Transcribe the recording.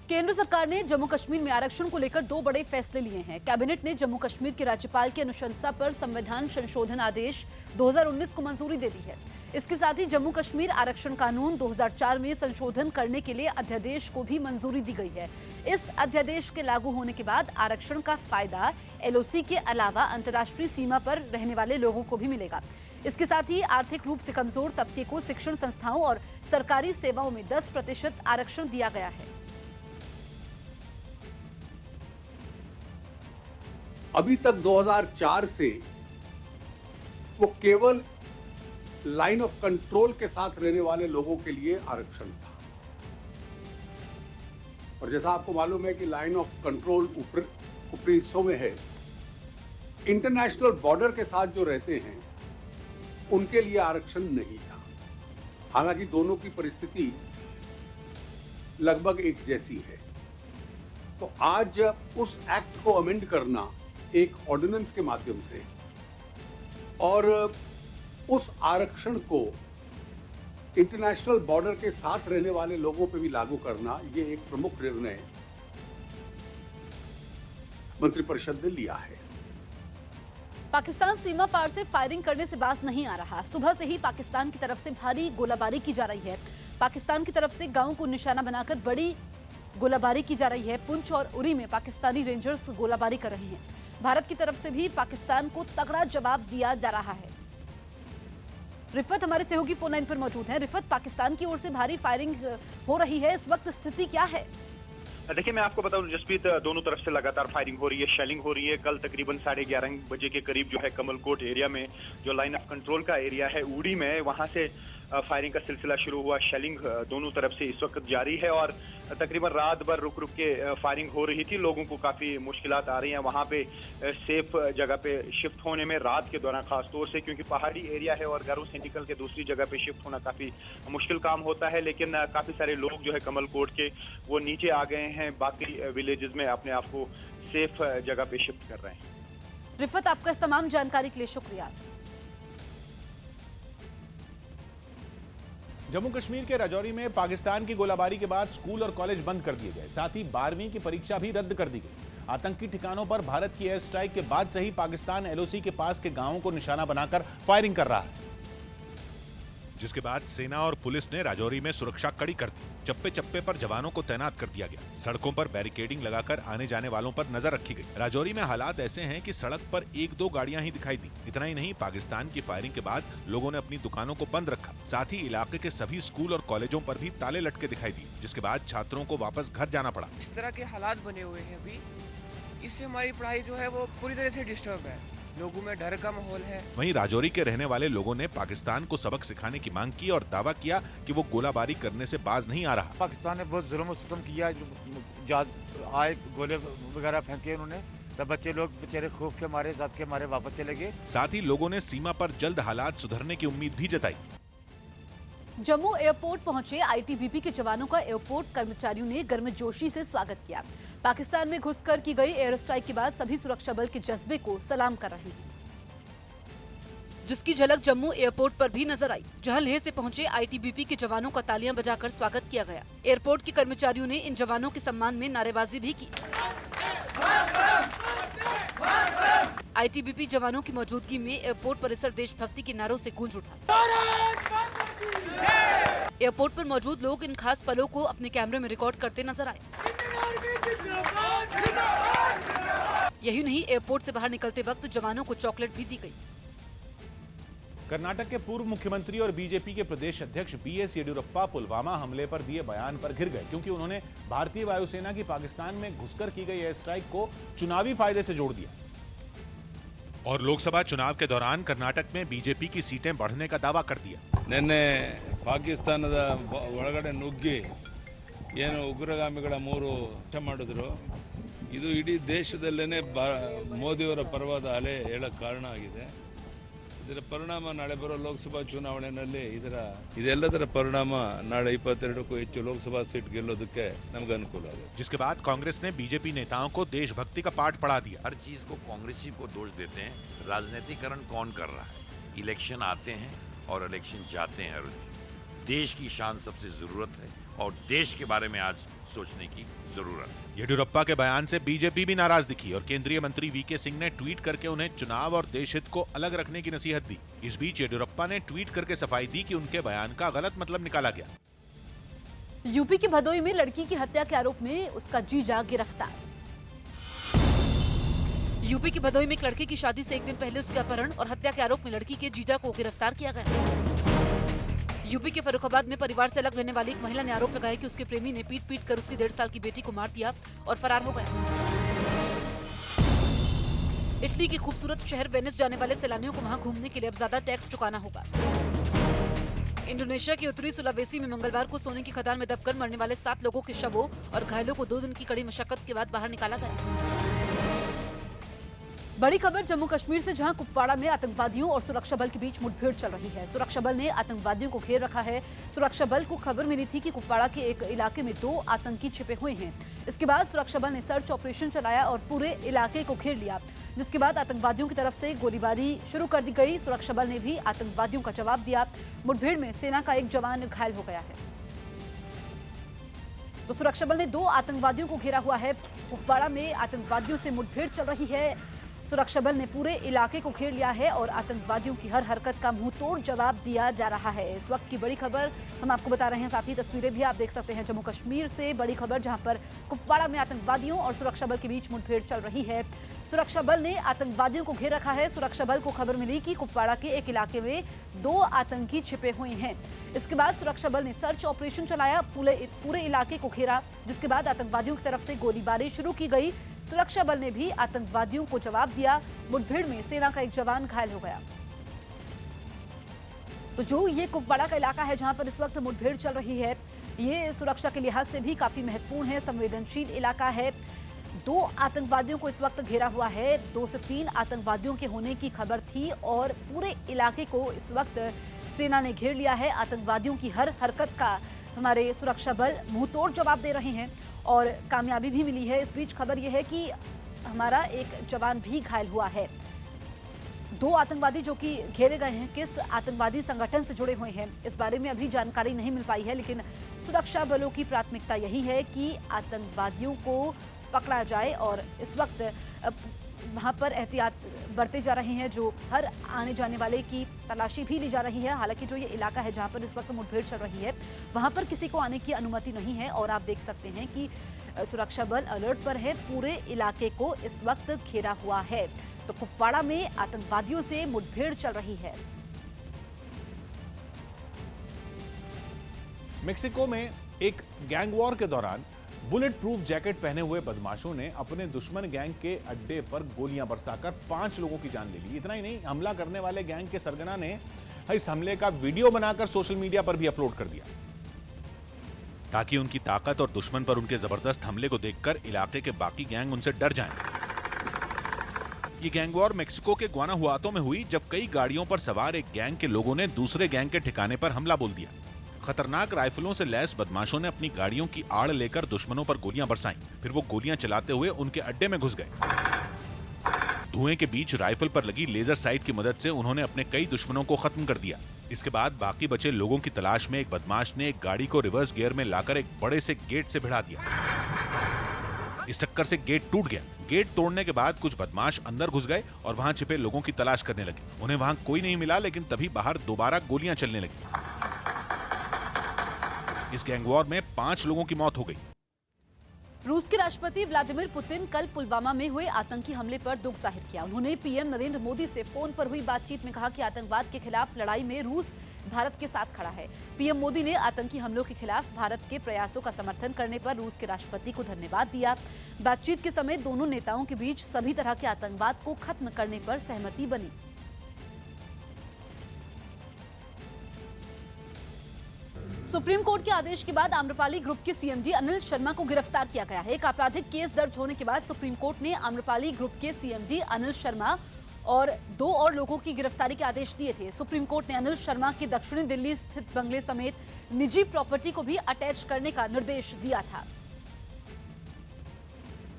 केंद्र सरकार ने जम्मू कश्मीर में आरक्षण को लेकर दो बड़े फैसले लिए हैं। कैबिनेट ने जम्मू कश्मीर के राज्यपाल की अनुशंसा पर संविधान संशोधन आदेश 2019 को मंजूरी दे दी है। इसके साथ ही जम्मू कश्मीर आरक्षण कानून 2004 में संशोधन करने के लिए अध्यादेश को भी मंजूरी दी गई है। इस अध्यादेश के लागू होने के बाद आरक्षण का फायदा एलओसी के अलावा अंतर्राष्ट्रीय सीमा पर रहने वाले लोगों को भी मिलेगा। इसके साथ ही आर्थिक रूप से कमजोर तबके को शिक्षण संस्थाओं और सरकारी सेवाओं में 10% आरक्षण दिया गया है। अभी तक 2004 से वो केवल लाइन ऑफ कंट्रोल के साथ रहने वाले लोगों के लिए आरक्षण था। और जैसा आपको मालूम है कि लाइन ऑफ कंट्रोल ऊपरी हिस्सों में है, इंटरनेशनल बॉर्डर के साथ जो रहते हैं उनके लिए आरक्षण नहीं था। हालांकि दोनों की परिस्थिति लगभग एक जैसी है। तो आज उस एक्ट को अमेंड करना एक ऑर्डिनेंस के माध्यम से और उस आरक्षण को इंटरनेशनल बॉर्डर के साथ रहने वाले लोगों पर भी लागू करना, ये एक प्रमुख निर्णय मंत्रिपरिषद ने लिया है। पाकिस्तान सीमा पार से फायरिंग करने से बाज नहीं आ रहा। सुबह से ही पाकिस्तान की तरफ से भारी गोलाबारी की जा रही है। पाकिस्तान की तरफ से गांव को निशाना बनाकर बड़ी गोलाबारी की जा रही है। पुंछ और उरी में पाकिस्तानी रेंजर्स गोलाबारी कर रहे हैं। भारत की तरफ से भी पाकिस्तान को तगड़ा जवाब दिया जा रहा है। रिफत हमारे सहयोगी फोन लाइन पर मौजूद हैं। रिफत, पाकिस्तान की ओर से भारी फायरिंग हो रही है, इस वक्त स्थिति क्या है? देखिए, मैं आपको बताऊं जसप्रीत, दोनों तरफ से लगातार फायरिंग हो रही है, शेलिंग हो रही है। कल तकरीबन 11:30 बजे के करीब जो है कमलकोट एरिया में, जो लाइन ऑफ कंट्रोल का एरिया है उड़ी में, वहां से फायरिंग का सिलसिला शुरू हुआ। शेलिंग दोनों तरफ से इस वक्त जारी है और तकरीबन रात भर रुक रुक के फायरिंग हो रही थी। लोगों को काफ़ी मुश्किलात आ रही हैं वहाँ पे सेफ जगह पे शिफ्ट होने में, रात के दौरान खास तौर से, क्योंकि पहाड़ी एरिया है और घरों से निकल के दूसरी जगह पे शिफ्ट होना काफ़ी मुश्किल काम होता है। लेकिन काफ़ी सारे लोग जो है कमलकोट के वो नीचे आ गए हैं, बाकी विलेजेस में अपने आप को सेफ जगह पे शिफ्ट कर रहे हैं। रिफत, आपका इस तमाम जानकारी के लिए शुक्रिया। जम्मू कश्मीर के राजौरी में पाकिस्तान की गोलाबारी के बाद स्कूल और कॉलेज बंद कर दिए गए। साथ ही 12वीं की परीक्षा भी रद्द कर दी गई। आतंकी ठिकानों पर भारत की एयर स्ट्राइक के बाद से ही पाकिस्तान एलओसी के पास के गांवों को निशाना बनाकर फायरिंग कर रहा है, जिसके बाद सेना और पुलिस ने राजौरी में सुरक्षा कड़ी कर दी। चप्पे चप्पे पर जवानों को तैनात कर दिया गया। सड़कों पर बैरिकेडिंग लगाकर आने जाने वालों पर नजर रखी गई। राजौरी में हालात ऐसे हैं कि सड़क पर 1-2 गाड़ियां ही दिखाई दी। इतना ही नहीं, पाकिस्तान की फायरिंग के बाद लोगों ने अपनी दुकानों को बंद रखा। साथ ही इलाके के सभी स्कूल और कॉलेजों पर भी ताले लटके दिखाई दिए, जिसके बाद छात्रों को वापस घर जाना पड़ा। इस तरह के हालात बने हुए हैं अभी, इससे हमारी पढ़ाई जो है वो पूरी तरह से डिस्टर्ब है। लोगों में डर का माहौल है। वहीं राजौरी के रहने वाले लोगों ने पाकिस्तान को सबक सिखाने की मांग की और दावा किया कि वो गोलाबारी करने से बाज नहीं आ रहा। पाकिस्तान ने बहुत जुल्म सितम किया, आए गोले वगैरह फेंके उन्होंने, तब बच्चे लोग बेचारे खौफ के मारे, दर्द के मारे वापस चले गए। साथ ही लोगों ने सीमा पर जल्द हालात सुधरने की उम्मीद भी जताई। जम्मू एयरपोर्ट पहुंचे आईटीबीपी के जवानों का एयरपोर्ट कर्मचारियों ने गर्मजोशी से स्वागत किया। पाकिस्तान में घुसकर की गई एयर स्ट्राइक के बाद सभी सुरक्षा बल के जज्बे को सलाम कर रहे हैं, जिसकी झलक जम्मू एयरपोर्ट पर भी नजर आई, जहां लेह से पहुंचे आईटीबीपी के जवानों का तालियां बजाकर स्वागत किया गया। एयरपोर्ट के कर्मचारियों ने इन जवानों के सम्मान में नारेबाजी भी की। आईटीबीपी जवानों की मौजूदगी में एयरपोर्ट परिसर देशभक्ति के नारों से गूंज उठा। एयरपोर्ट पर मौजूद लोग इन खास पलों को अपने कैमरे में रिकॉर्ड करते नजर आए। यही नहीं, एयरपोर्ट से बाहर निकलते वक्त जवानों को चॉकलेट भी दी गई। कर्नाटक के पूर्व मुख्यमंत्री और बीजेपी के प्रदेश अध्यक्ष बीएस येडियुरप्पा पुलवामा हमले पर दिए बयान पर घिर गए, क्योंकि उन्होंने भारतीय वायुसेना की पाकिस्तान में घुसकर की गई एयर स्ट्राइक को चुनावी फायदे से जोड़ दिया और लोकसभा चुनाव के दौरान कर्नाटक में बीजेपी की सीटें बढ़ने का दावा कर दिया। ನಿನ್ನೆ ಪಾಕಿಸ್ತಾನದ ಒಳಗಡೆ ನುಗ್ಗಿ ಏನು ಉಗ್ರಗಾಮಿಗಳ 3 ಹತ್ಯೆ ಮಾಡಿದ್ರು, ಇದು ಇಡೀ ದೇಶದಲ್ಲೇನೆ ಮೋದಿಯವರ ಪರವಾದ ಅಲೆ ಹೇಳಕ್ಕೆ ಕಾರಣ ಆಗಿದೆ। ಇದರ ಪರಿಣಾಮ ನಾಳೆ ಬರೋ ಲೋಕಸಭಾ ಚುನಾವಣೆಯಲ್ಲಿ ಇದೆಲ್ಲದರ ಪರಿಣಾಮ ನಾಳೆ 22ಕ್ಕೂ ಹೆಚ್ಚು ಲೋಕಸಭಾ सीट ಗೆಲ್ಲೋದಕ್ಕೆ ನಮಗೆ ಅನುಕೂಲ ಆಗುತ್ತೆ। जिसके बाद कांग्रेस ने बीजेपी नेताओं को देशभक्ति का पाठ पढ़ा दिया। हर चीज को कांग्रेसी को दोष देते हैं। राजनीतिकरण कौन कर रहा है? इलेक्शन आते हैं और इलेक्शन जाते हैं। देश की शान सबसे जरूरत है और देश के बारे में आज सोचने की जरूरत है। येडियुरप्पा के बयान से बीजेपी भी नाराज दिखी और केंद्रीय मंत्री वीके सिंह ने ट्वीट करके उन्हें चुनाव और देश हित को अलग रखने की नसीहत दी। इस बीच येडियुरप्पा ने ट्वीट करके सफाई दी कि उनके बयान का गलत मतलब निकाला गया। यूपी के भदोही में लड़की की हत्या के आरोप में उसका जीजा गिरफ्तार। यूपी के भदोही में एक लड़के की शादी से एक दिन पहले उसके अपहरण और हत्या के आरोप में लड़की के जीजा को गिरफ्तार किया गया। यूपी के फर्रुखाबाद में परिवार से अलग रहने वाली एक महिला ने आरोप लगाया कि उसके प्रेमी ने पीट कर उसकी 1.5 साल की बेटी को मार दिया और फरार हो गया। इटली के खूबसूरत शहर वेनिस जाने वाले सैलानियों को वहां घूमने के लिए अब ज्यादा टैक्स चुकाना होगा। इंडोनेशिया के उत्तरी सुलावेसी में मंगलवार को सोने की खदान में दबकर मरने वाले 7 लोगों के शवों और घायलों को 2 दिन की कड़ी मशक्कत के बाद बाहर निकाला गया। बड़ी खबर जम्मू कश्मीर से, जहां कुपवाड़ा में आतंकवादियों और सुरक्षा बल के बीच मुठभेड़ चल रही है। सुरक्षा बल ने आतंकवादियों को घेर रखा है। सुरक्षा बल को खबर मिली थी कि कुपवाड़ा के एक इलाके में 2 आतंकी छिपे हुए हैं। इसके बाद सुरक्षा बल ने सर्च ऑपरेशन चलाया और पूरे इलाके को घेर लिया, जिसके बाद आतंकवादियों की तरफ से गोलीबारी शुरू कर दी गई। सुरक्षा बल ने भी आतंकवादियों का जवाब दिया। मुठभेड़ में सेना का एक जवान घायल हो गया है। तो सुरक्षा बल ने 2 आतंकवादियों को घेरा हुआ है। कुपवाड़ा में आतंकवादियों से मुठभेड़ चल रही है। सुरक्षा बल ने पूरे इलाके को घेर लिया है और आतंकवादियों की हर हरकत का मुंहतोड़ जवाब दिया जा रहा है। इस वक्त की बड़ी खबर हम आपको बता रहे हैं, साथ ही तस्वीरें भी आप देख सकते हैं जम्मू कश्मीर से। बड़ी खबर जहां पर कुपवाड़ा में आतंकवादियों और सुरक्षा बल के बीच मुठभेड़ चल रही है। सुरक्षा बल ने आतंकवादियों को घेर रखा है। सुरक्षा बल को खबर मिली कि कुपवाड़ा के एक इलाके में 2 आतंकी छिपे हुए हैं। इसके बाद सुरक्षा बल ने सर्च ऑपरेशन चलाया, पूरे इलाके को घेरा, जिसके बाद आतंकवादियों की तरफ से गोलीबारी शुरू की गई। सुरक्षा बल ने भी आतंकवादियों को जवाब दिया। मुठभेड़ में सेना का एक जवान घायल हो गया। तो जो ये कुपवाड़ा का इलाका है जहां पर इस वक्त मुठभेड़ चल रही है, ये सुरक्षा के लिहाज से भी काफी महत्वपूर्ण है, संवेदनशील इलाका है। 2 आतंकवादियों को इस वक्त घेरा हुआ है। 2 से 3 आतंकवादियों के होने की खबर थी और पूरे इलाके को इस वक्त सेना ने घेर लिया है। आतंकवादियों की हर हरकत का हमारे सुरक्षा बल मुंहतोड़ जवाब दे रहे हैं और कामयाबी भी मिली है। इस बीच खबर यह है कि हमारा एक जवान भी घायल हुआ है। 2 आतंकवादी जो कि घेरे गए हैं, किस आतंकवादी संगठन से जुड़े हुए हैं इस बारे में अभी जानकारी नहीं मिल पाई है, लेकिन सुरक्षा बलों की प्राथमिकता यही है कि आतंकवादियों को पकड़ा जाए और इस वक्त वहां पर एहतियात बरते जा रहे हैं। जो हर आने जाने वाले की तलाशी भी ली जा रही है। हालांकि जो ये इलाका है जहां पर इस वक्त मुठभेड़ चल रही है, वहां पर किसी को आने की अनुमति नहीं है और आप देख सकते हैं कि सुरक्षा बल अलर्ट पर है। पूरे इलाके को इस वक्त घेरा हुआ है। तो कुपवाड़ा में आतंकवादियों से मुठभेड़ चल रही है। मेक्सिको में एक गैंग वॉर के दौरान बुलेट प्रूफ जैकेट पहने हुए बदमाशों ने अपने दुश्मन गैंग के अड्डे पर गोलियां बरसाकर 5 लोगों की जान ले ली। इतना ही नहीं, हमला करने वाले गैंग के सरगना ने इस हमले का वीडियो बनाकर सोशल मीडिया पर भी अपलोड कर दिया, ताकि उनकी ताकत और दुश्मन पर उनके जबरदस्त हमले को देखकर इलाके के बाकी गैंग उनसे डर जाएं। ये गैंग वॉर मेक्सिको के ग्वानाहुआतो में हुई, जब कई गाड़ियों पर सवार एक गैंग के लोगों ने दूसरे गैंग के ठिकाने पर हमला बोल दिया। खतरनाक राइफलों से लैस बदमाशों ने अपनी गाड़ियों की आड़ लेकर दुश्मनों पर गोलियां बरसाईं। फिर वो गोलियां चलाते हुए उनके अड्डे में घुस गए। धुएं के बीच राइफल पर लगी लेजर साइट की मदद से उन्होंने अपने कई दुश्मनों को खत्म कर दिया। इसके बाद बाकी बचे लोगों की तलाश में एक बदमाश ने एक गाड़ी को रिवर्स गियर में लाकर एक बड़े से गेट से भिड़ा दिया। इस टक्कर से गेट टूट गया। गेट तोड़ने के बाद कुछ बदमाश अंदर घुस गए और वहां छिपे लोगों की तलाश करने लगे। उन्हें वहां कोई नहीं मिला, लेकिन तभी बाहर दोबारा गोलियां चलने लगी। इस गैंग वॉर में 5 लोगों की मौत हो गई। रूस के राष्ट्रपति व्लादिमीर पुतिन कल पुलवामा में हुए आतंकी हमले पर दुख जाहिर किया। उन्होंने पीएम नरेंद्र मोदी से फोन पर हुई बातचीत में कहा कि आतंकवाद के खिलाफ लड़ाई में रूस भारत के साथ खड़ा है। पीएम मोदी ने आतंकी हमलों के खिलाफ भारत के प्रयासों का समर्थन करने पर रूस के राष्ट्रपति को धन्यवाद दिया। बातचीत के समय दोनों नेताओं के बीच सभी तरह के आतंकवाद को खत्म करने पर सहमति बनी। सुप्रीम कोर्ट के आदेश के बाद आम्रपाली ग्रुप के सीएमडी अनिल शर्मा को गिरफ्तार किया गया है। एक आपराधिक केस दर्ज होने के बाद सुप्रीम कोर्ट ने आम्रपाली ग्रुप के सीएमडी अनिल शर्मा और 2 और लोगों की गिरफ्तारी के आदेश दिए थे। सुप्रीम कोर्ट ने अनिल शर्मा के दक्षिणी दिल्ली स्थित बंगले समेत निजी प्रॉपर्टी को भी अटैच करने का निर्देश दिया था।